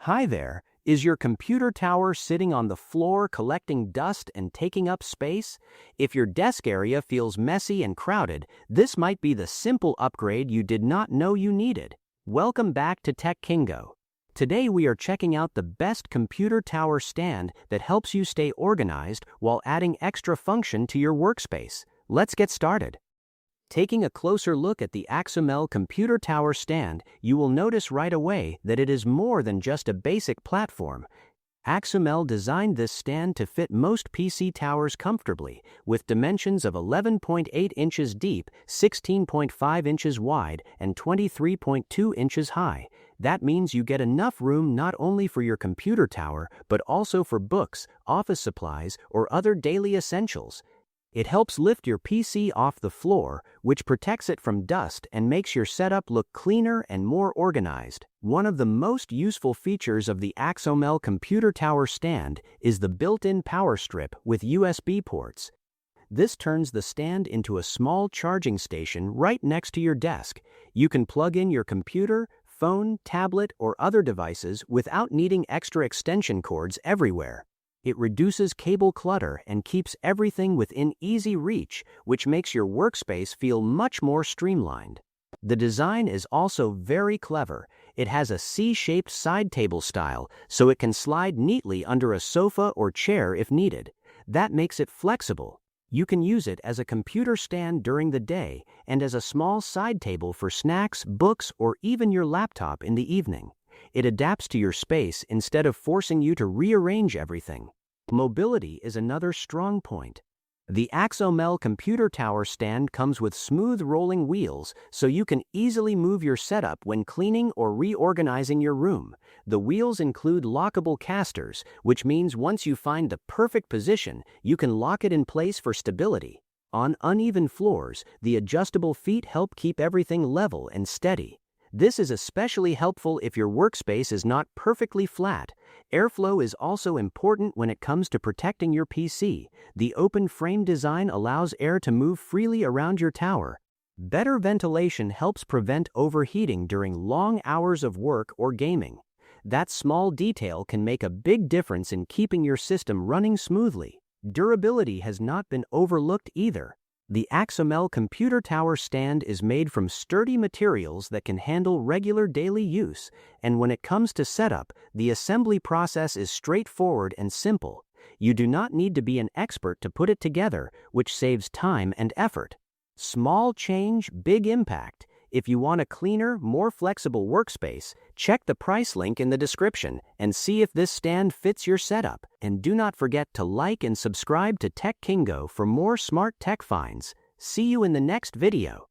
Hi there. Is your computer tower sitting on the floor collecting dust and taking up space? If your desk area feels messy and crowded, this might be the simple upgrade you did not know you needed. Welcome back to Tech Kingo. Today we are checking out the best computer tower stand that helps you stay organized while adding extra function to your workspace. Let's get started. Taking a closer look at the Axomel computer tower stand, you will notice right away that it is more than just a basic platform. Axomel designed this stand to fit most PC towers comfortably, with dimensions of 11.8 inches deep, 16.5 inches wide, and 23.2 inches high. That means you get enough room not only for your computer tower, but also for books, office supplies, or other daily essentials. It helps lift your PC off the floor, which protects it from dust and makes your setup look cleaner and more organized. One of the most useful features of the Axomel computer tower stand is the built-in power strip with USB ports. This turns the stand into a small charging station right next to your desk. You can plug in your computer, phone, tablet, or other devices without needing extra extension cords everywhere. It reduces cable clutter and keeps everything within easy reach, which makes your workspace feel much more streamlined. The design is also very clever. It has a C-shaped side table style, so it can slide neatly under a sofa or chair if needed. That makes it flexible. You can use it as a computer stand during the day and as a small side table for snacks, books, or even your laptop in the evening. It adapts to your space instead of forcing you to rearrange everything. Mobility is another strong point. The Axomel computer tower stand comes with smooth rolling wheels, so you can easily move your setup when cleaning or reorganizing your room. The wheels include lockable casters, which means once you find the perfect position, you can lock it in place for stability. On uneven floors, the adjustable feet help keep everything level and steady. This is especially helpful if your workspace is not perfectly flat. Airflow is also important when it comes to protecting your PC. The open frame design allows air to move freely around your tower. Better ventilation helps prevent overheating during long hours of work or gaming. That small detail can make a big difference in keeping your system running smoothly. Durability has not been overlooked either. The Axomel computer tower stand is made from sturdy materials that can handle regular daily use, and when it comes to setup, the assembly process is straightforward and simple. You do not need to be an expert to put it together, which saves time and effort. Small change, big impact. If you want a cleaner, more flexible workspace, check the price link in the description and see if this stand fits your setup. And do not forget to like and subscribe to Tech Kingo for more smart tech finds. See you in the next video.